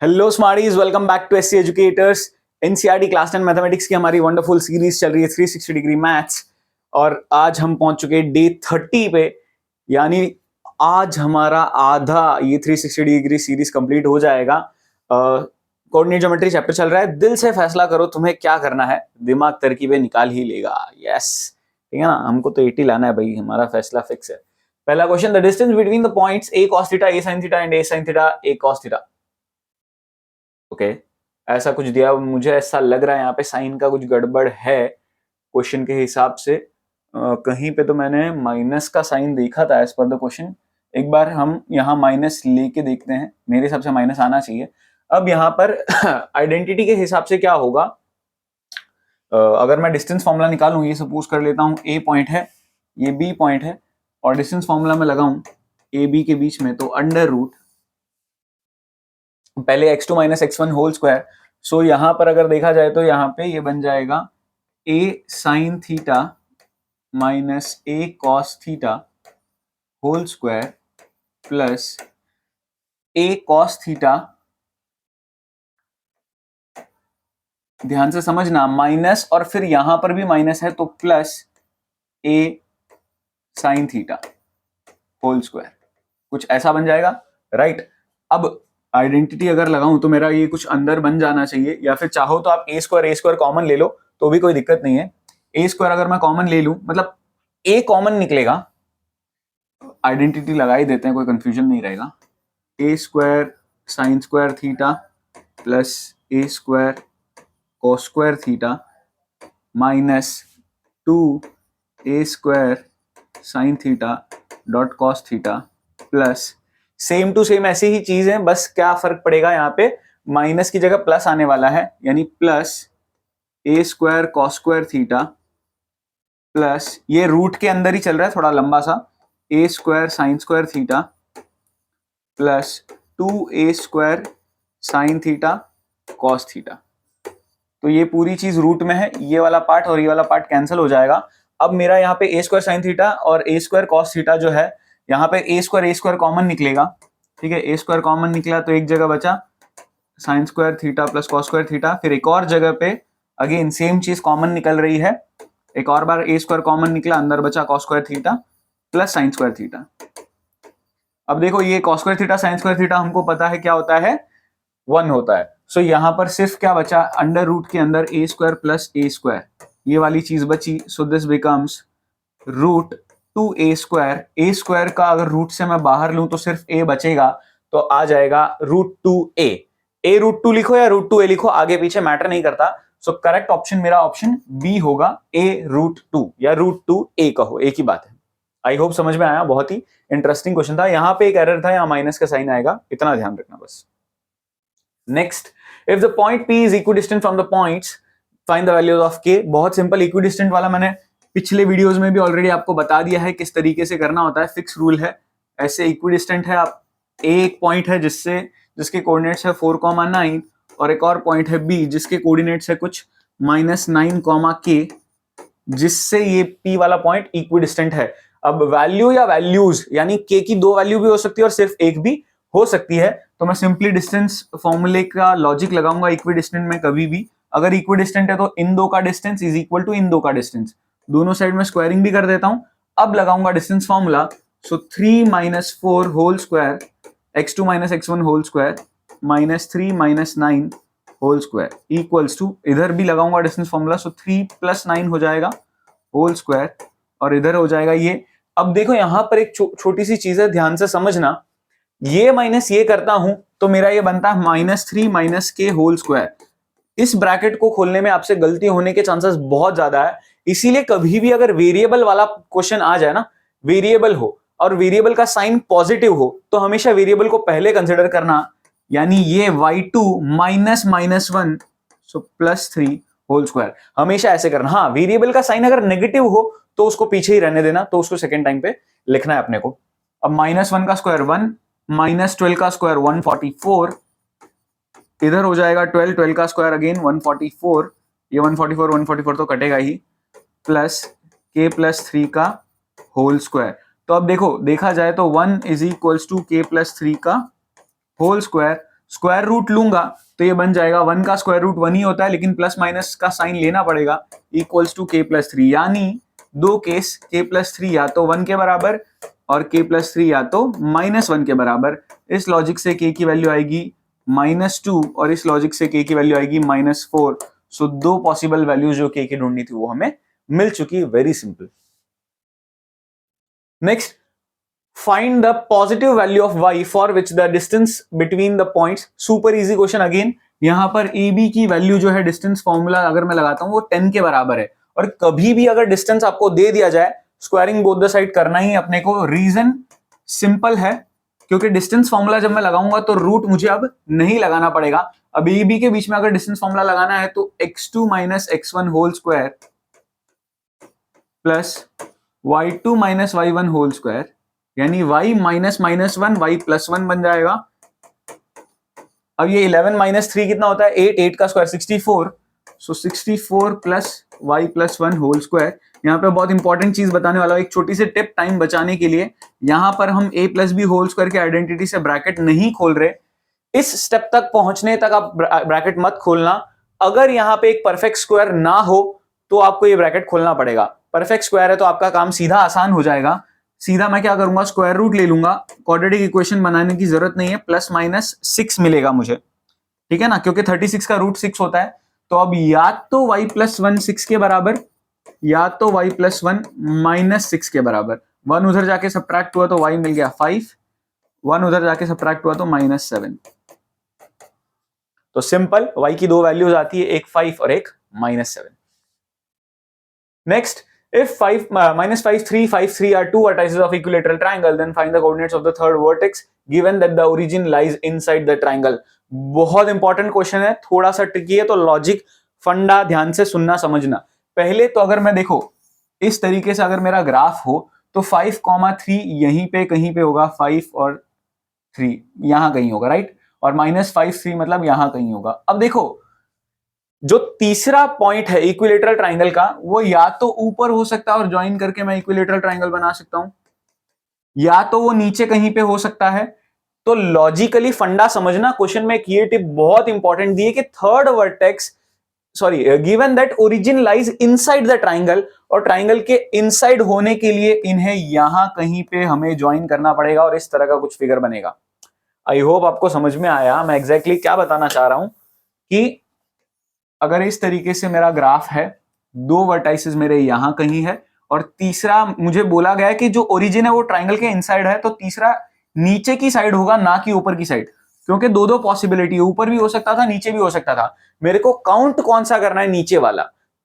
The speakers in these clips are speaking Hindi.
Hello smarties, welcome back to SC educators. NCERT class 10 mathematics की हमारी वंडरफुल सीरीज चल रही है 360 डिग्री मैथ्स। और आज हम पहुंच चुके हैं डे 30 पे, यानी आज हमारा आधा ये 360 डिग्री सीरीज कंप्लीट हो जाएगा। कोऑर्डिनेट ज्योमेट्री चैप्टर चल रहा है। दिल से फैसला करो तुम्हें क्या करना है, दिमाग तरकीबें निकाल ही लेगा। यस, ठीक है ना, हमको तो 80 लाना है भाई, हमारा फैसला फिक्स है। पहला question, the distance between the points a cos theta, a sin theta and a sin theta, a cos theta. Okay, ऐसा कुछ दिया, मुझे ऐसा लग रहा है यहाँ पे साइन का कुछ गड़बड़ है क्वेश्चन के हिसाब से। कहीं पे तो मैंने माइनस का साइन देखा था एज पर द क्वेश्चन। एक बार हम यहाँ माइनस लेके देखते हैं, मेरे हिसाब से माइनस आना चाहिए। अब यहाँ पर आइडेंटिटी के हिसाब से क्या होगा, अगर मैं डिस्टेंस फॉर्मूला निकालूं, ये सपोज कर लेता हूँ ए पॉइंट है, ये बी पॉइंट है, और डिस्टेंस फॉर्मूला में लगाऊं ए बी के बीच में, तो अंडर रूट पहले x2 minus x1 whole square. सो यहां पर अगर देखा जाए तो यहाँ पे ये बन जाएगा a sine theta minus a cos theta whole square plus a cos theta, ध्यान से समझना, माइनस और फिर यहां पर भी माइनस है तो plus a sine theta whole square, कुछ ऐसा बन जाएगा, राइट। अब आइडेंटिटी अगर लगाऊं तो मेरा ये कुछ अंदर बन जाना चाहिए, या फिर चाहो तो आप ए स्क्वायर कॉमन ले लो तो भी कोई दिक्कत नहीं है। ए स्क्वायर अगर मैं कॉमन ले लूं, मतलब ए कॉमन निकलेगा, आइडेंटिटी लगा ही देते हैं, कोई कंफ्यूजन नहीं रहेगा। A square sine square theta plus A square cos square theta minus 2 A square sine theta dot cos theta plus, same to same ऐसी ही चीज है, बस क्या फर्क पड़ेगा यहाँ पे, माइनस की जगह प्लस आने वाला है, यानी plus A square cos square theta plus, ये रूट के अंदर ही चल रहा है थोड़ा लंबा सा, A square sine square theta plus 2a square sine theta cos theta. तो ये पूरी चीज रूट में है, ये वाला पार्ट और ये वाला पार्ट कैंसिल हो जाएगा। अब मेरा यहाँ पे ए स्क्वायर साइन थीटा और ए स्क्वायर कॉस थीटा जो है, यहाँ पे ए स्क्वायर कॉमन निकलेगा, ठीक है, ए स्क्वायर कॉमन निकला तो एक जगह बचा sign square theta plus cos square theta, फिर एक और जगह पे अगेन सेम चीज कॉमन निकल रही है, एक और बार ए स्क्वायर कॉमन निकला, अंदर बचा cos square theta plus sign square theta. अब देखो, ये cos square theta sine square theta हमको पता है क्या होता है, 1 होता है। सो यहां पर सिर्फ क्या बचा, अंडर रूट के अंदर A square plus A square, ये वाली चीज बची। So this becomes root 2a square. A square का अगर रूट से मैं बाहर लूं तो सिर्फ a बचेगा, तो आ जाएगा रूट 2a। ए रूट 2 लिखो या रूट 2a लिखो, आगे पीछे मैटर नहीं करता। सो करेक्ट ऑप्शन मेरा ऑप्शन बी होगा, ए रूट 2 या रूट 2a कहो, एक ही बात है। आई होप समझ में आया, बहुत ही इंटरेस्टिंग क्वेश्चन था। यहां पे एक एरर था, यहां माइनस का साइन आएगा, इतना ध्यान रखना बस। Next, if the point P is equidistant from the points, find the values of K। बहुत सिंपल, इक्विडिस्टेंट वाला मैंने पिछले वीडियोस में भी ऑलरेडी आपको बता दिया है किस तरीके से करना होता है, फिक्स रूल है। ऐसे इक्विडिस्टेंट है, आप एक पॉइंट है जिसके कोऑर्डिनेट्स है 4,9 और एक और पॉइंट है B जिसके कोऑर्डिनेट्स है कुछ -9, जिससे ये P वाला पॉइंट इक्विडिस्टेंट है। अब वैल्यू या वैल्यूज, यानी K की 2 वैल्यू भी हो सकती है और सिर्फ एक भी हो सकती है, तो मैं सिंपली डिस्टेंस फॉर्मूले का लॉजिक लगाऊंगा इक्विडिस्टेंट में। कभी भी अगर इक्विडिस्टेंट है तो इन दो का डिस्टेंस इज इक्वल टू इन दो का डिस्टेंस, दोनों साइड में स्क्वायरिंग भी कर देता हूं। अब लगाऊंगा distance formula. So 3 - 4 whole square x2 - x1 whole square -3 - 9 whole square equals to, इधर भी लगाऊंगा डिस्टेंस फॉर्मूला। सो 3 + 9 हो जाएगा होल स्क्वायर, और इधर हो जाएगा ये। अब देखो यहां पर एक छोटी सी चीज है, ध्यान से समझना, ये माइनस ये करता हूं तो मेरा ये बनता है -3 - k होल स्क्वायर। इस ब्रैकेट को खोलने में आपसे गलती होने के चांसेस बहुत ज्यादा है, इसीलिए कभी भी अगर वेरिएबल वाला क्वेश्चन आ जाए ना, वेरिएबल हो और वेरिएबल का साइन पॉजिटिव हो, तो हमेशा वेरिएबल को पहले कंसिडर करना, यानी ये y2 -1 सो +3 होल स्क्वायर, हमेशा ऐसे करना। हाँ, वेरिएबल का साइन अगर नेगेटिव हो तो उसको पीछे ही रहने देना, तो उसको सेकेंड टाइम पे लिखना है अपने को। अब -1 का स्क्वायर 1, -12 का स्क्वायर 144, इधर हो जाएगा 12 का स्क्वायर अगेन 144, ये 144 तो कटेगा ही, प्लस k + 3 का होल स्क्वायर। तो अब देखो, देखा जाए तो 1 = k + 3 का होल स्क्वायर, स्क्वायर रूट लूंगा तो ये बन जाएगा 1 का स्क्वायर रूट 1 ही होता है, लेकिन प्लस माइनस का साइन लेना पड़ेगा, इक्वल्स टू k+3, यानी दो केस k+3 या तो 1 के बराबर और k+3 या तो -1 के बराबर। इस लॉजिक से k की वैल्यू आएगी -2 और इस लॉजिक से k की वैल्यू आएगी -4। सो दो पॉसिबल वैल्यूज जो k की ढूंढनी थी वो हमें मिल चुकी। Very simple. Next, find the positive value of y for which the distance between the points, super easy question again। यहां पर ab की वैल्यू जो है डिस्टेंस फॉर्मूला अगर मैं लगाता हूं वो 10 के बराबर है, और कभी भी अगर डिस्टेंस आपको दे दिया जाए स्क्वायरिंग बोथ द साइड करना ही अपने को। रीजन सिंपल है, क्योंकि डिस्टेंस फॉर्मूला जब मैं लगाऊंगा तो रूट मुझे अब नहीं लगाना पड़ेगा। अब ab के बीच में अगर डिस्टेंस फॉर्मूला लगाना है तो x2 - x1 whole square plus y2 - y1 whole square, यानी y -1 y+1 बन जाएगा। अब ये 11 - 3 कितना होता है 8, 8 का स्क्वायर 64, सो 64 प्लस y+1 होल स्क्वायर। यहाँ पे बहुत इंपॉर्टेंट चीज बताने वाला हूं, एक छोटी सी टिप टाइम बचाने के लिए। यहाँ पर हम a+b होल स्क्वायर के आइडेंटिटी से ब्रैकेट नहीं खोल रहे, इस स्टेप तक पहुंचने तक आप ब्रैकेट मत खोलना। अगर यहाँ पे एक परफेक्ट स्क्वायर ना हो तो आपको ये ब्रैकेट खोलना पड़ेगा। परफेक्ट स्क्वायर है तो आपका काम सीधा आसान हो जाएगा। सीधा मैं क्या करूंगा, स्क्वायर रूट ले लूंगा, क्वाड्रेटिक इक्वेशन बनाने की जरूरत नहीं है, ±6 मिलेगा मुझे, ठीक है ना, क्योंकि 36 का रूट 6 होता है। तो अब या तो y+1 6 के बराबर या तो y+1 -6 के बराबर। 1 उधर जाके सब्ट्रैक्ट हुआ तो y मिल गया 5, 1 उधर जाके सब्ट्रैक्ट हुआ तो -7। तो सिंपल y की दो वैल्यूज आती है, एक 5 और एक -7। Next, if 5 -5 3 5 3 are two vertices of equilateral triangle, then find the coordinates of the third vertex given that the origin lies inside the triangle। बहुत इंपॉर्टेंट क्वेश्चन है, थोड़ा सा ट्रिकी है, तो लॉजिक फंडा ध्यान से सुनना समझना। पहले तो अगर मैं देखो इस तरीके से अगर मेरा ग्राफ हो तो 5,3 यहीं पे कहीं पे होगा, 5 और 3 यहां कहीं होगा, राइट, और -5 3 मतलब यहां कहीं होगा। अब देखो जो तीसरा पॉइंट है इक्विलेटरल ट्राइंगल का, वो या तो ऊपर हो सकता है और ज्वाइन करके मैं इक्विलेटरल ट्राइंगल बना सकता हूं, या तो वो नीचे कहीं पे हो सकता है। तो लॉजिकली फंडा समझना, क्वेश्चन में एक ये टिप बहुत इंपॉर्टेंट दी है कि third vertex, sorry, given that origin lies inside the triangle, और ट्राइंगल के इनसाइड होने के लिए इन्हें यहां कहीं पे हमें ज्वाइन करना पड़ेगा और इस तरह का कुछ फिगर बनेगा। आई होप आपको समझ में आया मैं एग्जैक्टली क्या बताना चाह रहा हूं, कि अगर इस तरीके से मेरा ग्राफ है, दो वर्टाइसेस मेरे यहां कहीं है, और तीसरा मुझे बोला गया है कि जो ओरिजिन है वो ट्राइंगल के इनसाइड है, तो तीसरा नीचे की साइड होगा ना कि ऊपर की साइड, क्योंकि दो दो पॉसिबिलिटी, ऊपर भी हो सकता था नीचे भी हो सकता था। मेरे को काउंट कौन सा करना है, नीचे वाला,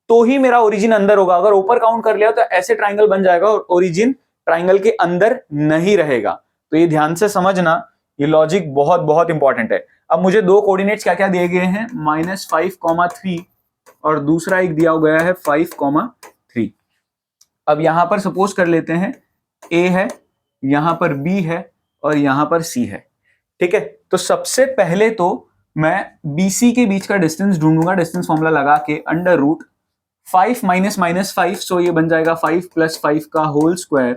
तो ही मेरा ओरिजिन अंदर होगा। अगर ऊपर काउंट कर लिया तो ऐसे ट्राइंगल बन जाएगा और ओरिजिन ट्राइंगल के अंदर नहीं रहेगा। तो ये ध्यान से समझना, ये लॉजिक बहुत बहुत इंपॉर्टेंट है। अब मुझे दो कोऑर्डिनेट्स क्या क्या दिए गए हैं, -5,3 और दूसरा एक दिया गया है 5,3। अब यहां पर सपोज कर लेते हैं A है, यहां पर B है और यहां पर C है, ठीक है। तो सबसे पहले तो मैं BC के बीच का डिस्टेंस ढूंढूंगा, डिस्टेंस फॉर्मूला लगा के, √5 - -5, सो ये बन जाएगा 5 + 5 का होल स्क्वायर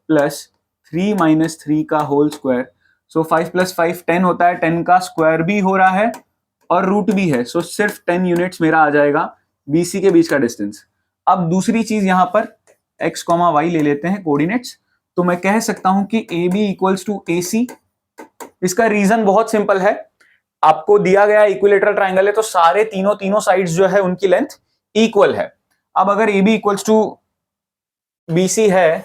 प्लस 3 - 3 का होल स्क्वायर। सो 5 + 5 10 होता है, 10 का स्क्वायर भी हो रहा है और रूट भी है, सो सिर्फ 10 यूनिट्स मेरा आ जाएगा BC के बीच का डिस्टेंस। अब दूसरी चीज यहां पर x, y ले लेते हैं कोऑर्डिनेट्स, तो मैं कह सकता हूं कि AB = AC। इसका रीजन बहुत सिंपल है, आपको दिया गया इक्विलेटरल ट्राइंगल है तो सारे तीनों साइड्स जो है उनकी लेंथ इक्वल है। अब अगर AB = BC है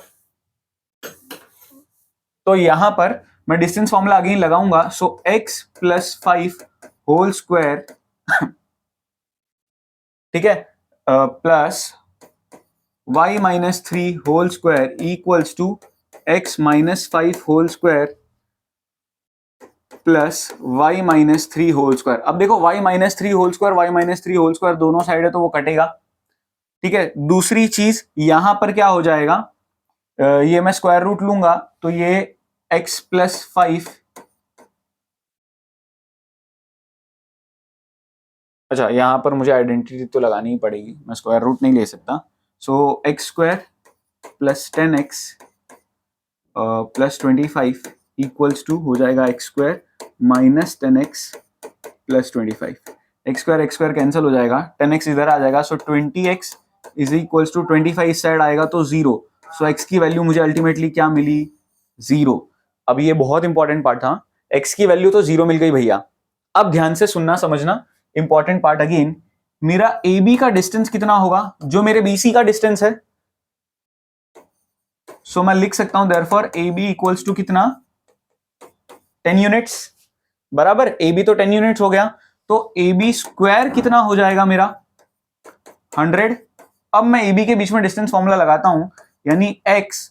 तो यहां पर मैं डिस्टेंस फॉर्मूला अगेन लगाऊंगा, सो x + 5 होल स्क्वायर ठीक है, plus y - 3 whole square equals to x - 5 whole square plus y - 3 whole square. अब देखो y - 3 whole square, y - 3 whole square दोनों साइड है तो वो कटेगा, ठीक है। दूसरी चीज यहां पर क्या हो जाएगा, ये मैं स्क्वायर रूट लूंगा तो ये x + 5, अच्छा यहां पर मुझे आइडेंटिटी तो लगानी ही पड़ेगी, मैं स्क्वायर रूट नहीं ले सकता। सो x² + 10x + 25 इक्वल्स टू हो जाएगा x² minus 10x plus 25। X square cancel हो जाएगा, 10x इधर आ जाएगा, सो 20x इज इक्वल्स टू 25 इस साइड आएगा तो 0। सो x की वैल्यू मुझे अल्टीमेटली क्या मिली? 0। अब ये बहुत इंपॉर्टेंट पार्ट था, x की वैल्यू तो 0 मिल गई भैया। अब ध्यान से सुनना समझना, इंपॉर्टेंट पार्ट अगेन, मेरा AB का डिस्टेंस कितना होगा जो मेरे BC का डिस्टेंस है। सो मैं लिख सकता हूं देयरफॉर AB इक्वल्स टू कितना? 10 यूनिट्स, बराबर। AB तो 10 यूनिट्स हो गया, तो AB स्क्वायर कितना हो जाएगा मेरा? 100। अब मैं AB के बीच में डिस्टेंस फॉर्मूला लगाता हूं, यानी x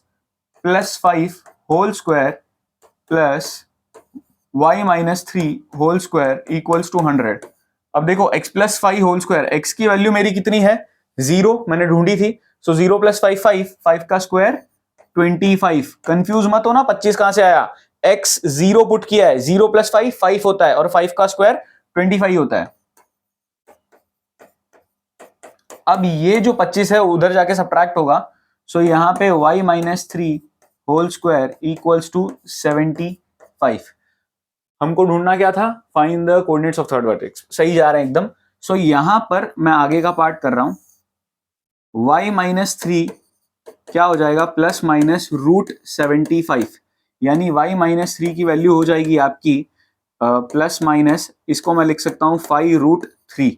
plus 5 whole square plus y minus 3 whole square equals to 100। अब देखो x plus 5 whole square, x की वैल्यू मेरी कितनी है? 0, मैंने ढूंढी थी। सो 0 प्लस 5 5 का स्क्वायर 25। कंफ्यूज मत हो ना 25 कहां से आया, x 0 पुट किया है, 0 प्लस 5 5 होता है और 5 का स्क्वायर 25 होता है। अब ये जो 25 है उधर जाके सब्ट्रैक्ट होगा, सो यहां पे y minus 3 whole square equals to 75। हमको ढूंढना क्या था? Find the coordinates of third vertex. सही जा रहे हैं एकदम। सो यहां पर मैं आगे का पार्ट कर रहा हूं, y माइनस 3 क्या हो जाएगा? प्लस माइनस रूट 75, यानी y माइनस 3 की वैल्यू हो जाएगी आपकी प्लस माइनस, इसको मैं लिख सकता हूं 5√3।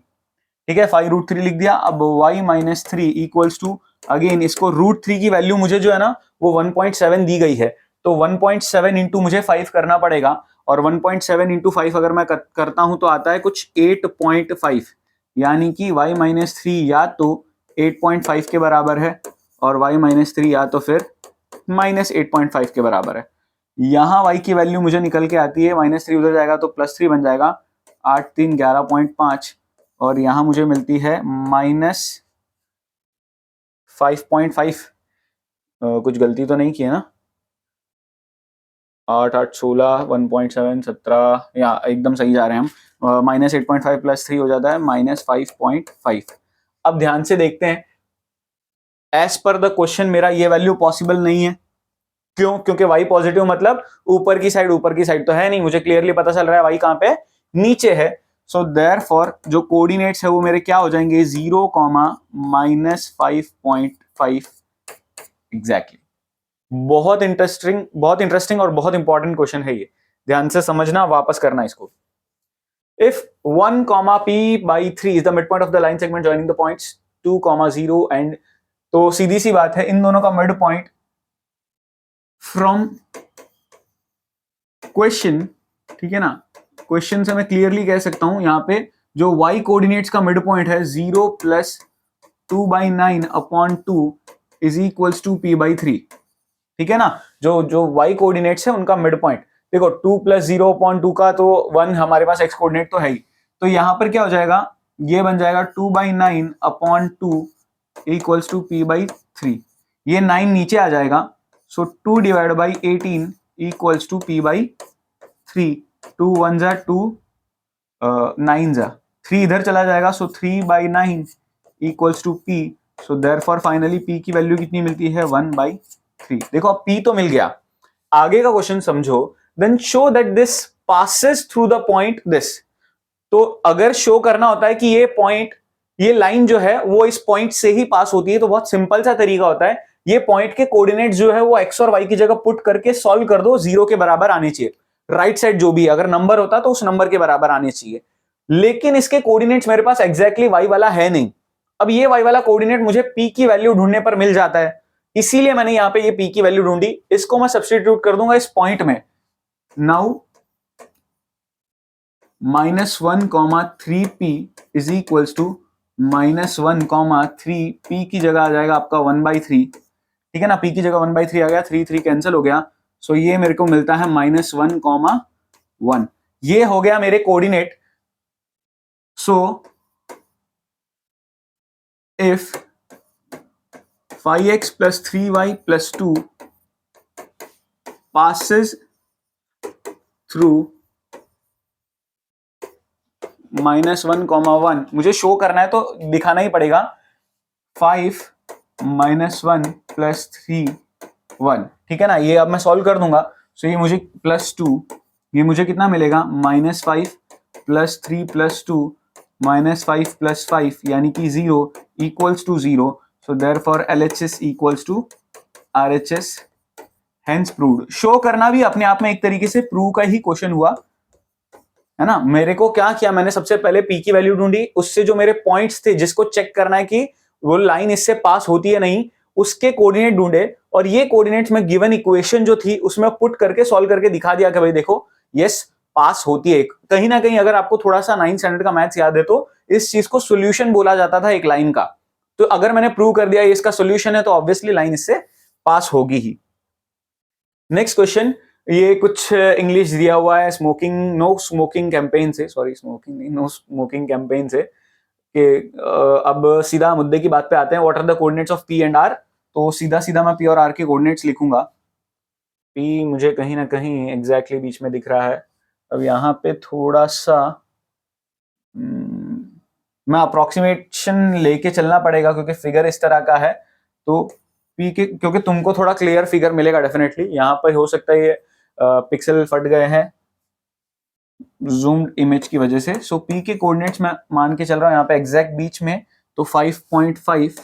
ठीक है, 5√3 लिख दिया। अब y minus 3 equals to, again इसको √3 की वैल्यू मुझे जो है ना वो 1.7 दी गई है, तो 1.7 इंटू मुझे 5 करना पड़ेगा, और 1.7 इंटू 5 अगर मैं करता हूं तो आता है कुछ 8.5, यानी कि y माइनस 3 या तो 8.5 के बराबर है और y माइनस 3 या तो फिर माइनस 8.5 के बराबर है। यहां y की वैल्यू मुझे निकल के आती है, माइनस 3 उधर जाएगा तो प्लस 3 बन जाएगा, 8 3 11.5, और यहां मुझे मिलती है माइनस 5.5। कुछ गलती तो नहीं की है ना? 8 8 16 1.7 17, या एकदम सही जा रहे हैं हम। माइनस 8.5 प्लस 3 हो जाता है माइनस 5.5। अब ध्यान से देखते हैं, एज पर द क्वेश्चन मेरा ये वैल्यू पॉसिबल नहीं है। क्यों? क्योंकि y पॉजिटिव मतलब ऊपर की साइड तो है नहीं, मुझे क्लियरली पता चल रहा है y कहां पे? नीचे है। सो देयरफॉर जो कोऑर्डिनेट्स है वो मेरे क्या हो जाएंगे? 0, माइनस 5.5 एग्जैक्टली। बहुत इंटरेस्टिंग और बहुत इंपॉर्टेंट क्वेश्चन है ये, ध्यान से समझना, वापस करना इसको। If 1, p/3 is the mid point of the line segment joining the points 2, 0 and, तो सीधी सी बात है इन दोनों का मिड पॉइंट फ्रॉम क्वेश्चन, ठीक है ना, क्वेश्चन से मैं क्लियरली कह सकता हूं यहां पे जो y कोऑर्डिनेट्स का मिड पॉइंट है 0 plus 2/9 upon 2 is equals to p/3। ठीक है ना, जो y कोऑर्डिनेट्स है उनका मिड पॉइंट, देखो 2 प्लस 0 अपॉन 2 का तो 1 हमारे पास x कोऑर्डिनेट तो है ही, तो यहां पर क्या हो जाएगा? ये बन जाएगा 2/9 अपॉन 2 इक्वल्स टू p/3। ये 9 नीचे आ जाएगा, so 2 divide by 18 equals to p/3। 2 1 जा 2, 9 जा 3 इधर चला जाएगा, so 3/9 equals to p। So therefore finally p की वैल्यू कितनी मिलती है? 1/3। देखो अब p तो मिल गया, आगे का क्वेश्चन समझो। Then show that this passes through the point this. तो अगर शो करना होता है कि ये पॉइंट, ये लाइन जो है वो इस पॉइंट से ही पास होती है, तो बहुत सिंपल सा तरीका होता है, ये पॉइंट के कोऑर्डिनेट जो है वो x और y की जगह पुट करके सॉल्व कर दो, 0 के बराबर आने चाहिए। राइट साइड जो भी, अगर नंबर होता तो उस नंबर के बराबर आने चाहिए, लेकिन इसके कोऑर्डिनेट्स मेरे पास एग्जैक्टली y वाला है नहीं। अब ये y वाला कोऑर्डिनेट मुझे p की वैल्यू ढूंढने पर मिल जाता है, इसीलिए मैंने यहां पे ये p की वैल्यू ढूंढी, इसको मैं सब्स्टिट्यूट कर दूंगा इस पॉइंट में। Now -1, 3p is equals to -1, 3p की जगह आ जाएगा आपका 1/3। ठीक है ना, p की जगह 1/3 आ गया, 3 3 कैंसिल हो गया, सो ये मेरे को मिलता है -1, 1। ये हो गया मेरे coordinate. So if 5x plus 3y plus 2 passes through -1, 1, मुझे शो करना है तो दिखाना ही पड़ेगा 5 -1 प्लस 3 1। ठीक है ना, ये अब मैं सॉल्व कर दूंगा, सो ये मुझे +2 ये मुझे कितना मिलेगा, -5 + 3 + 2 -5 + 5 यानी कि 0 equals to 0. So therefore LHS equals to RHS, hence proved. Show करना भी अपने आप में एक तरीके से प्रूव का ही क्वेश्चन हुआ, है ना. मेरे को क्या किया, मैंने सबसे पहले पी की वैल्यू ढूंढी, उससे जो मेरे पॉइंट्स थे जिसको चेक करना है कि वो लाइन इससे पास होती है नहीं, उसके कोऑर्डिनेट ढूंढे, और ये कोऑर्डिनेट्स में गिवन इक्वेशन जो थी उसमें पुट करके सॉल्व करके दिखा दिया कि भाई देखो यस पास होती है. कहीं ना कहीं अगर आपको थोड़ा सा 9th स्टैंडर्ड का मैथ्स याद है तो इस चीज को सोल्यूशन बोला जाता था एक लाइन का. तो अगर मैंने प्रूव कर दिया इसका सोल्यूशन है तो ऑब्वियसली लाइन इससे पास होगी ही. नेक्स्ट क्वेश्चन, ये कुछ इंग्लिश दिया हुआ है, स्मोकिंग नो स्मोकिंग कैंपेन से, सॉरी स्मोकिंग नहीं, नो स्मोकिंग कैंपेन से, कि अब सीधा मुद्दे की बात पे आते हैं. What are the coordinates of P and R. तो सीधा सीधा मैं पी और आर के कोऑर्डिनेट्स लिखूंगा. पी मुझे कहीं ना कहीं एग्जैक्टली बीच में दिख रहा है. अब यहाँ पे थोड़ा सा मैं अप्रोक्सीमेशन लेके चलना पड़ेगा क्योंकि फिगर इस तरह का है. तो पी के, क्योंकि तुमको थोड़ा क्लियर फिगर मिलेगा डेफिनेटली. यहाँ पर हो सकता है ये पिक्सल फट गए हैं जूम्ड इमेज की वजह से. सो पी के कोऑर्डिनेट्स मैं मान के चल रहा हूँ यहाँ पे एग्जैक्ट बीच में, तो 5.5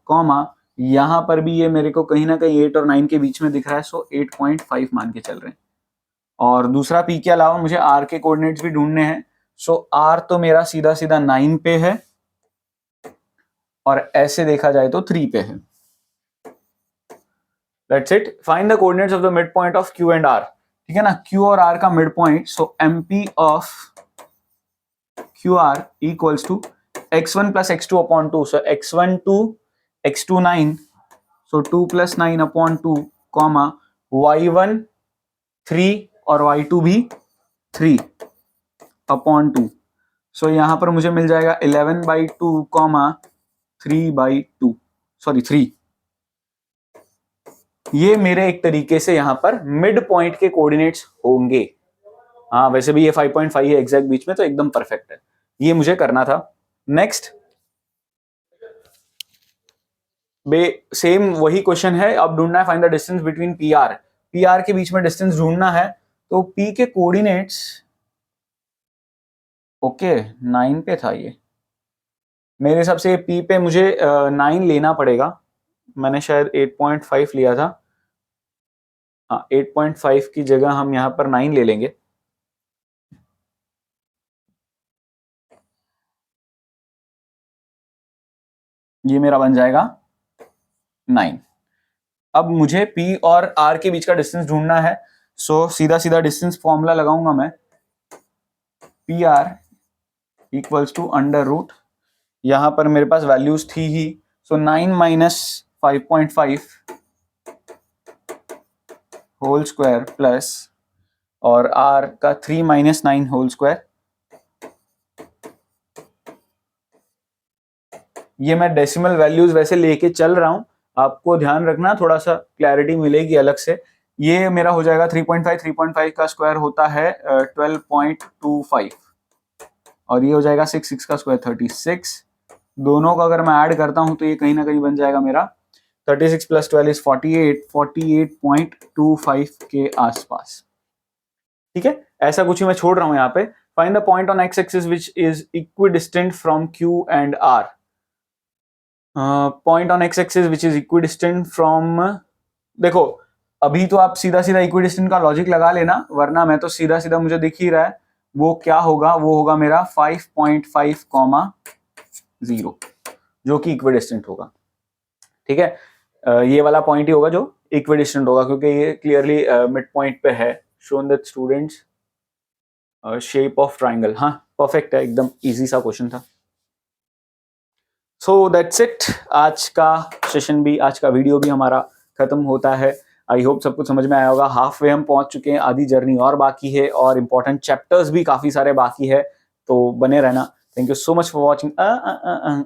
कॉमा यहाँ पर भी ये मेरे को कहीं ना कहीं 8 और 9 के बीच में दिख रहा है. सो 8.5 मान के चल रहे हैं. और दूसरा पी के अलावा मुझे आर के कोऑर्डिनेट्स भी ढूंढने हैं. सो आर तो मेरा सीधा सीधा 9 पे है और ऐसे देखा जाए तो 3 पे है. That's it. Find the coordinates of the midpoint of Q and R. ठीक है ना, Q और R का mid point. So MP of QR equals to x1 plus x2 upon 2. So x1 2, x2 9. So 2 plus 9 upon 2, comma y1 3 और y2 भी 3 upon 2. So यहाँ पर मुझे मिल जाएगा 11/2, comma 3/2. सॉरी 3. ये मेरे एक तरीके से यहां पर मिड पॉइंट के कोऑर्डिनेट्स होंगे. हाँ वैसे भी ये 5.5 है एग्जैक्ट बीच में, तो एकदम परफेक्ट है. ये मुझे करना था. नेक्स्ट सेम वही क्वेश्चन है. अब ढूंढना है find the distance between P R. P R के बीच में डिस्टेंस ढूंढना है. तो पी के कोऑर्डिनेट्स ओके 9 पे था ये. मेरे हिसाब से पी पे मुझे 9 लेना पड़ेगा. मैंने शायद 8.5 लिया था. हाँ 8.5 की जगह हम यहाँ पर 9 ले लेंगे. ये मेरा बन जाएगा 9. अब मुझे P और R के बीच का डिस्टेंस ढूंढना है. सो सीधा सीधा डिस्टेंस फॉर्मूला लगाऊंगा मैं. PR equals to √. यहां पर मेरे पास वैल्यूज थी ही. So 9 minus 5.5 whole square plus और R का 3 माइनस 9 होल स्क्वायर. ये मैं डेसिमल वैल्यूज वैसे लेके चल रहा हूं, आपको ध्यान रखना, थोड़ा सा क्लैरिटी मिलेगी अलग से. ये मेरा हो जाएगा 3.5 का स्क्वायर होता है 12.25 और ये हो जाएगा 6 का स्क्वायर 36. दोनों का अगर मैं ऐड करता हूं तो ये कहीं ना कहीं बन जाएगा मेरा 36 + 12 इज 48.25 के आसपास. ठीक है, ऐसा कुछ ही मैं छोड़ रहा हूं यहाँ पे. Find the point on X axis which is equidistant from Q and R. Point on X axis which is equidistant from, देखो अभी तो आप सीधा सीधा इक्विडिस्टेंट का लॉजिक लगा लेना, वरना मैं तो सीधा सीधा मुझे दिख ही रहा है. वो क्या होगा, वो होगा मेरा 5.5, 0 जो कि इक्विडिस्टेंट होगा. ठीक है, ये वाला पॉइंट ही होगा जो इक्विडिस्टेंट होगा क्योंकि ये क्लियरली मिड पॉइंट पे है. Shown that students shape of triangle. हाँ परफेक्ट है, एकदम इजी सा क्वेश्चन था. So that's it. आज का सेशन भी, आज का वीडियो भी हमारा खत्म होता है. आई होप सब कुछ समझ में आया होगा. हाफ वे हम पहुंच चुके हैं, आधी जर्नी और बाकी है और इंपॉर्टेंट चैप्टर्स भी काफी सारे बाकी है, तो बने रहना. Thank you so much for watching.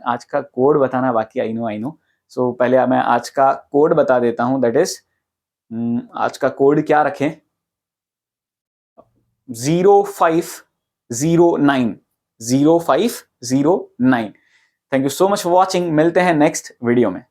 आज का कोड बताना बाकी, आई नो. सो पहले मैं आज का कोड बता देता हूं. दैट इज आज का कोड क्या रखें, 0509. 0509. Thank you so much for watching. मिलते हैं नेक्स्ट वीडियो में.